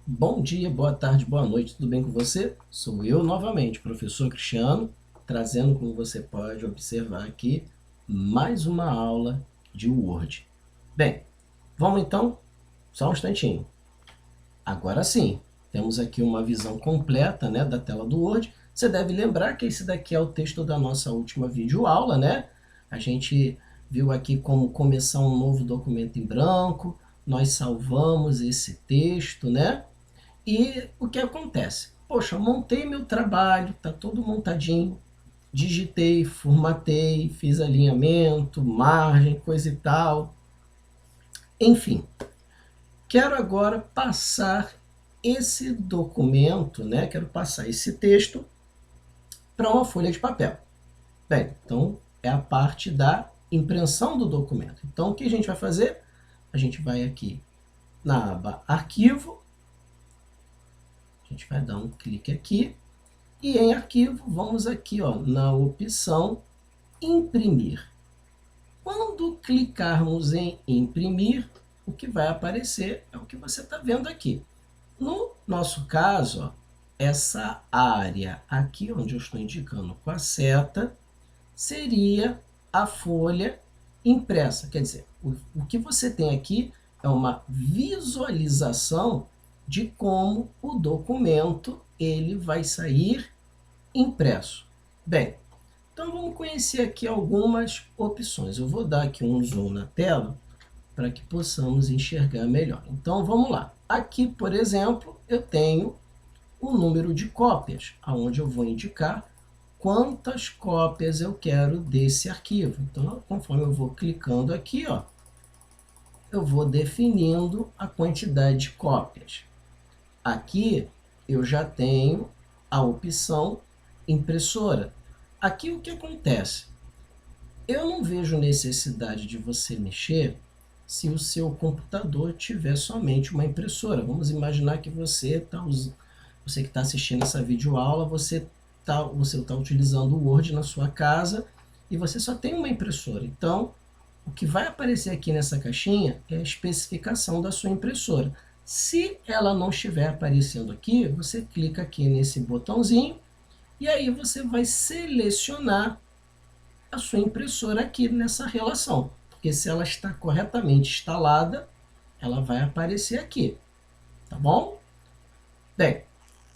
Bom dia, boa tarde, boa noite, tudo bem com você? Sou eu novamente, professor Cristiano, trazendo, como você pode observar aqui, mais uma aula de Word. Bem, vamos então, só um instantinho. Agora sim, temos aqui uma visão completa, né, da tela do Word. Você deve lembrar que esse daqui é o texto da nossa última videoaula, né? A gente viu aqui como começar um novo documento em branco, nós salvamos esse texto, né? E o que acontece? Poxa, montei meu trabalho, está todo montadinho, digitei, formatei, fiz alinhamento, margem, coisa e tal. Enfim, quero agora passar esse documento, né? Quero passar esse texto para uma folha de papel. Bem, então é a parte da impressão do documento. Então, o que a gente vai fazer? A gente vai aqui na aba Arquivo, a gente vai dar um clique aqui, e em arquivo, vamos aqui ó, na opção imprimir. Quando clicarmos em imprimir, o que vai aparecer é o que você está vendo aqui. No nosso caso, ó, essa área aqui, onde eu estou indicando com a seta, seria a folha impressa. Quer dizer, o que você tem aqui é uma visualização de como o documento ele vai sair impresso. Bem, então vamos conhecer aqui algumas opções. Eu vou dar aqui um zoom na tela para que possamos enxergar melhor. Então vamos lá. Aqui, por exemplo, eu tenho o número de cópias, onde eu vou indicar quantas cópias eu quero desse arquivo. Então, conforme eu vou clicando aqui, ó, eu vou definindo a quantidade de cópias. Aqui eu já tenho a opção impressora. Aqui o que acontece? Eu não vejo necessidade de você mexer se o seu computador tiver somente uma impressora. Vamos imaginar que você que está assistindo essa videoaula, você tá utilizando o Word na sua casa e você só tem uma impressora. Então, o que vai aparecer aqui nessa caixinha é a especificação da sua impressora. Se ela não estiver aparecendo aqui, você clica aqui nesse botãozinho e aí você vai selecionar a sua impressora aqui nessa relação. Porque se ela está corretamente instalada, ela vai aparecer aqui, tá bom? Bem,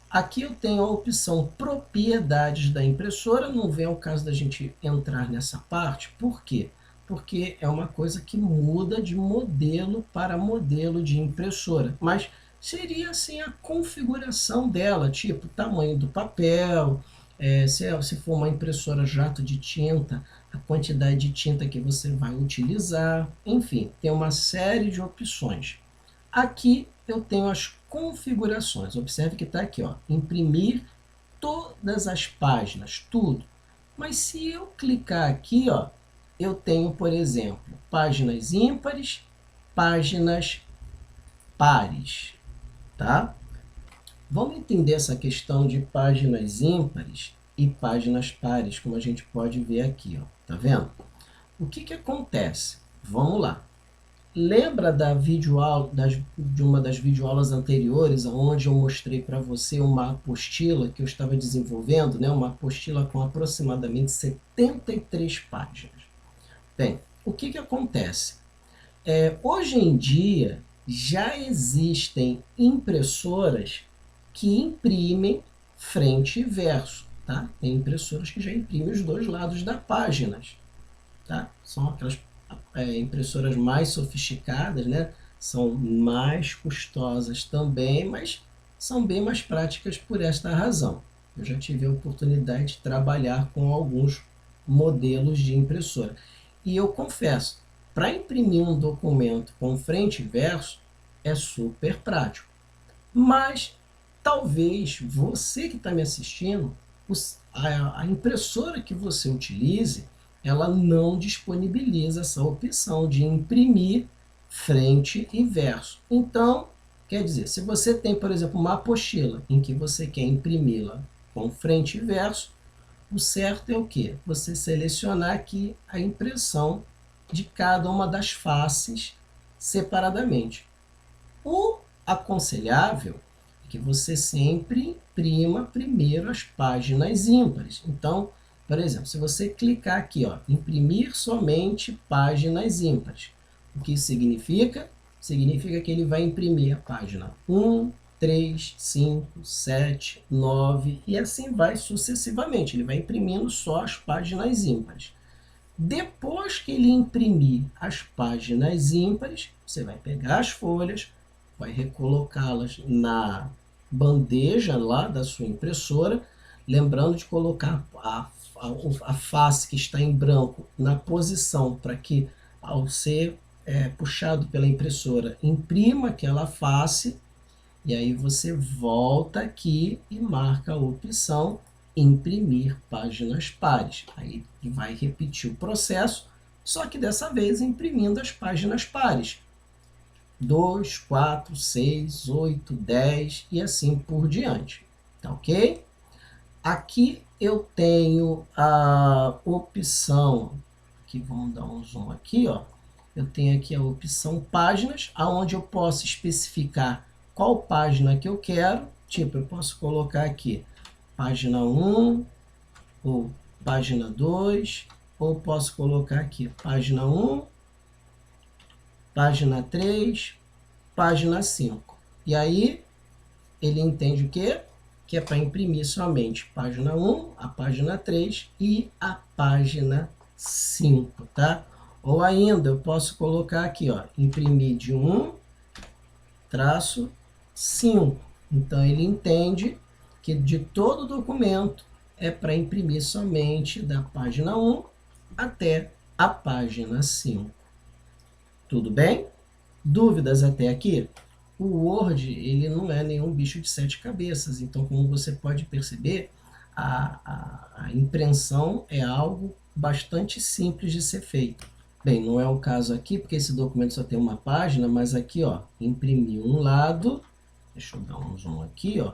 aqui eu tenho a opção propriedades da impressora, não vem ao caso da gente entrar nessa parte, por quê? Porque é uma coisa que muda de modelo para modelo de impressora, mas seria assim a configuração dela, tipo tamanho do papel, se for uma impressora jato de tinta, a quantidade de tinta que você vai utilizar, enfim, tem uma série de opções. Aqui eu tenho as configurações, observe que está aqui, ó, imprimir todas as páginas, tudo. Mas se eu clicar aqui, ó, eu tenho, por exemplo, páginas ímpares, páginas pares, tá? Vamos entender essa questão de páginas ímpares e páginas pares, como a gente pode ver aqui, ó, tá vendo? O que que acontece? Vamos lá. Lembra de uma das videoaulas anteriores, onde eu mostrei para você uma apostila que eu estava desenvolvendo, né? Uma apostila com aproximadamente 73 páginas. Bem, o que que acontece? Hoje em dia, já existem impressoras que imprimem frente e verso, tá? Tem impressoras que já imprimem os dois lados das páginas, tá? São aquelas impressoras mais sofisticadas, né? São mais custosas também, mas são bem mais práticas por esta razão. Eu já tive a oportunidade de trabalhar com alguns modelos de impressora. E eu confesso, para imprimir um documento com frente e verso é super prático. Mas talvez você que está me assistindo, a impressora que você utilize, ela não disponibiliza essa opção de imprimir frente e verso. Então, quer dizer, se você tem, por exemplo, uma apostila em que você quer imprimi-la com frente e verso, o certo é o quê? Você selecionar aqui a impressão de cada uma das faces separadamente. O aconselhável que você sempre imprima primeiro as páginas ímpares. Então, por exemplo, se você clicar aqui, ó, imprimir somente páginas ímpares, o que isso significa? Significa que ele vai imprimir a página 1, 3, 5, 7, 9 e assim vai sucessivamente. Ele vai imprimindo só as páginas ímpares. Depois que ele imprimir as páginas ímpares, você vai pegar as folhas, vai recolocá-las na bandeja lá da sua impressora, lembrando de colocar a face que está em branco na posição para que, ao ser puxado pela impressora, imprima aquela face, e aí você volta aqui e marca a opção imprimir páginas pares. Aí vai repetir o processo, só que dessa vez imprimindo as páginas pares. 2, 4, 6, 8, 10 e assim por diante. Tá ok? Aqui eu tenho a opção, aqui vamos dar um zoom aqui, ó. Eu tenho aqui a opção páginas, aonde eu posso especificar qual página que eu quero. Tipo, eu posso colocar aqui página 1, ou página 2, ou posso colocar aqui página 1, página 3, página 5. E aí, ele entende o quê? Que é para imprimir somente página 1, a página 3 e a página 5, tá? Ou ainda, eu posso colocar aqui, ó, imprimir de 1, traço 5. Então, ele entende que de todo o documento é para imprimir somente da página 1 até a página 5. Tudo bem? Dúvidas até aqui? O Word, ele não é nenhum bicho de 7 cabeças, então, como você pode perceber, a impressão é algo bastante simples de ser feito. Bem, não é o caso aqui, porque esse documento só tem uma página, mas aqui, ó, imprimir um lado, deixa eu dar um zoom aqui, ó,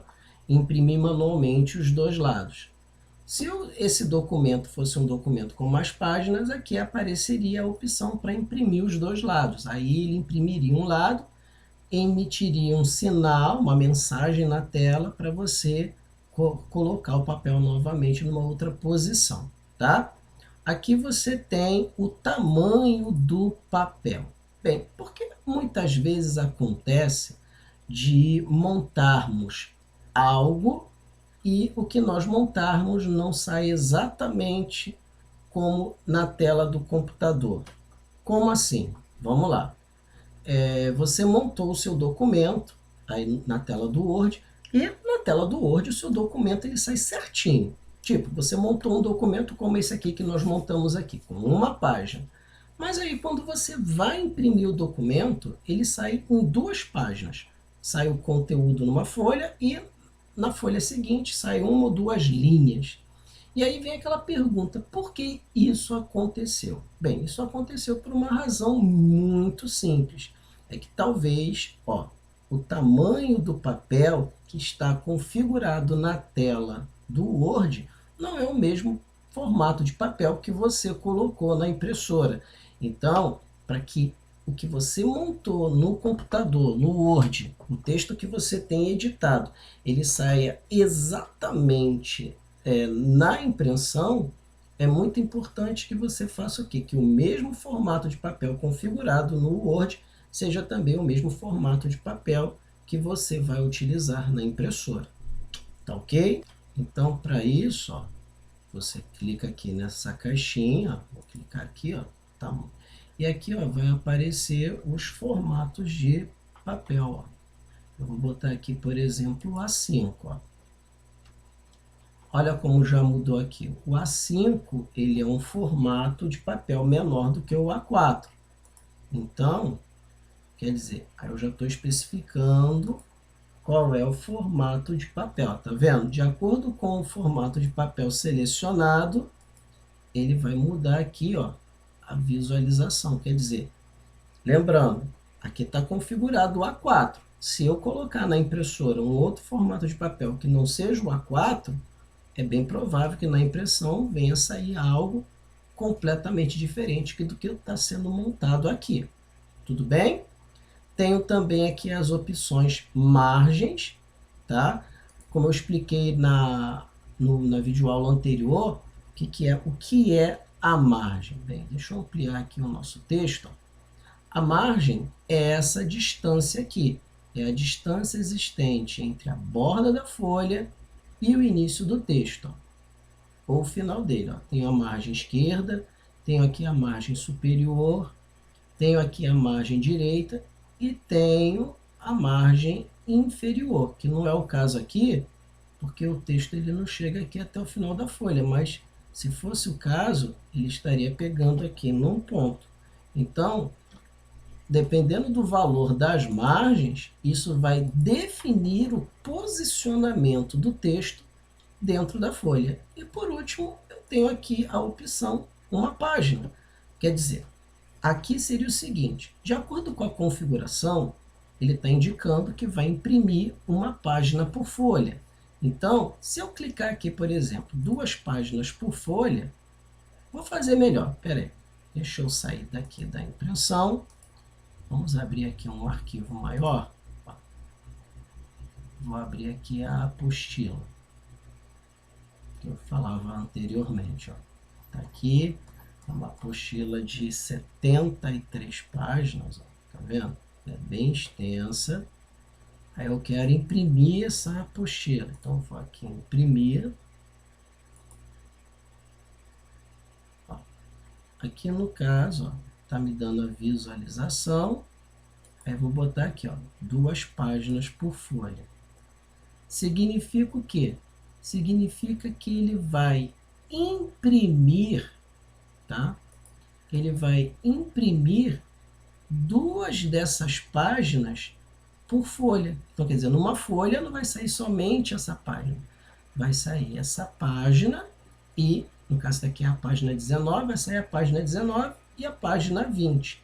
imprimir manualmente os dois lados. Se esse documento fosse um documento com mais páginas, aqui apareceria a opção para imprimir os dois lados. Aí ele imprimiria um lado, emitiria um sinal, uma mensagem na tela para você colocar o papel novamente numa outra posição, tá? Aqui você tem o tamanho do papel. Bem, porque muitas vezes acontece de montarmos algo e o que nós montarmos não sai exatamente como na tela do computador. Como assim? Vamos lá. Você montou o seu documento aí na tela do Word e na tela do Word o seu documento ele sai certinho. Tipo, você montou um documento como esse aqui que nós montamos aqui, com uma página. Mas aí quando você vai imprimir o documento, ele sai em 2 páginas. Sai o conteúdo numa folha e na folha seguinte sai 1 ou 2 linhas. E aí vem aquela pergunta, por que isso aconteceu? Bem, isso aconteceu por uma razão muito simples. É que talvez, ó, o tamanho do papel que está configurado na tela do Word não é o mesmo formato de papel que você colocou na impressora. Então, para que o que você montou no computador, no Word, o texto que você tem editado, ele saia exatamente na impressão, é muito importante que você faça o quê? Que o mesmo formato de papel configurado no Word seja também o mesmo formato de papel que você vai utilizar na impressora. Tá ok? Então, para isso, ó, você clica aqui nessa caixinha, vou clicar aqui, ó, tá? E aqui, ó, vai aparecer os formatos de papel, ó. Eu vou botar aqui, por exemplo, o A5, ó. Olha como já mudou aqui. O A5, ele é um formato de papel menor do que o A4. Então, quer dizer, aí eu já estou especificando qual é o formato de papel, tá vendo? De acordo com o formato de papel selecionado, ele vai mudar aqui, ó, a visualização. Quer dizer, lembrando, aqui está configurado o A4. Se eu colocar na impressora um outro formato de papel que não seja o A4, é bem provável que na impressão venha a sair algo completamente diferente do que está sendo montado aqui. Tudo bem? Tenho também aqui as opções margens, tá? Como eu expliquei na videoaula anterior, o que é a margem? Bem, deixa eu ampliar aqui o nosso texto. A margem é essa distância aqui, é a distância existente entre a borda da folha e o início do texto, ou o final dele. Tenho a margem esquerda, tenho aqui a margem superior, tenho aqui a margem direita e tenho a margem inferior, que não é o caso aqui, porque o texto ele não chega aqui até o final da folha, mas se fosse o caso, ele estaria pegando aqui num ponto. Então, dependendo do valor das margens, isso vai definir o posicionamento do texto dentro da folha. E por último, eu tenho aqui a opção uma página. Quer dizer, aqui seria o seguinte, de acordo com a configuração, ele está indicando que vai imprimir uma página por folha. Então, se eu clicar aqui, por exemplo, 2 páginas por folha, vou fazer melhor. Espera aí, deixa eu sair daqui da impressão. Vamos abrir aqui um arquivo maior. Vou abrir aqui a apostila que eu falava anteriormente. Está aqui, uma apostila de 73 páginas, tá vendo? É bem extensa. Aí eu quero imprimir essa apostila. Então, vou aqui em imprimir. Ó, aqui no caso, está me dando a visualização. Aí vou botar aqui, 2 páginas por folha. Significa o quê? Significa que ele vai imprimir, tá? Ele vai imprimir 2 dessas páginas por folha. Então, quer dizer, numa folha não vai sair somente essa página. Vai sair essa página e, no caso daqui é a página 19, vai sair a página 19 e a página 20.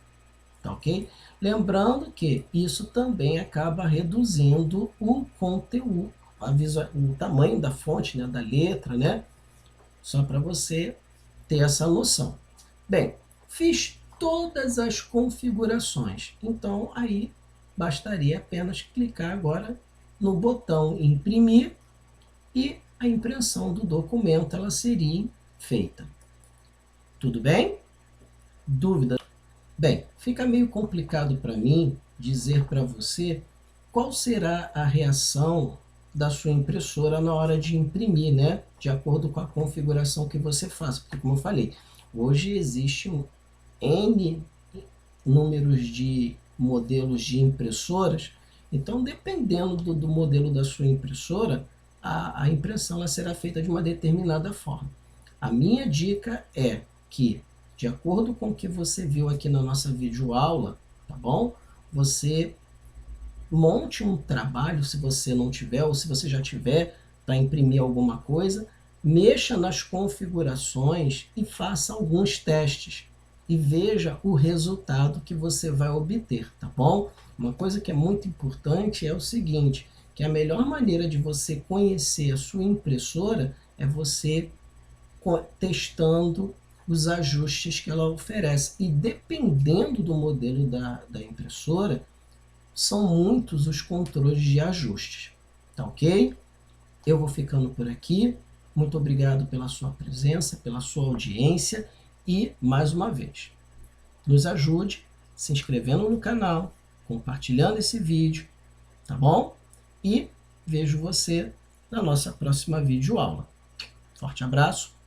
Tá ok? Lembrando que isso também acaba reduzindo o conteúdo, o tamanho da fonte, né, da letra, né? Só para você ter essa noção. Bem, fiz todas as configurações. Então, aí bastaria apenas clicar agora no botão imprimir e a impressão do documento ela seria feita. Tudo bem? Dúvidas? Bem, fica meio complicado para mim dizer para você qual será a reação da sua impressora na hora de imprimir, né? De acordo com a configuração que você faz. Porque, como eu falei, hoje existe N números de modelos de impressoras, então, dependendo do modelo da sua impressora, a impressão ela será feita de uma determinada forma. A minha dica é que, de acordo com o que você viu aqui na nossa videoaula, tá bom? Você monte um trabalho, se você não tiver, ou se você já tiver, para imprimir alguma coisa, mexa nas configurações e faça alguns testes e veja o resultado que você vai obter, tá bom? Uma coisa que é muito importante é o seguinte, que a melhor maneira de você conhecer a sua impressora é você testando os ajustes que ela oferece. E dependendo do modelo da impressora, são muitos os controles de ajustes, tá ok? Eu vou ficando por aqui. Muito obrigado pela sua presença, pela sua audiência e, mais uma vez, nos ajude se inscrevendo no canal, compartilhando esse vídeo, tá bom? E vejo você na nossa próxima videoaula. Forte abraço!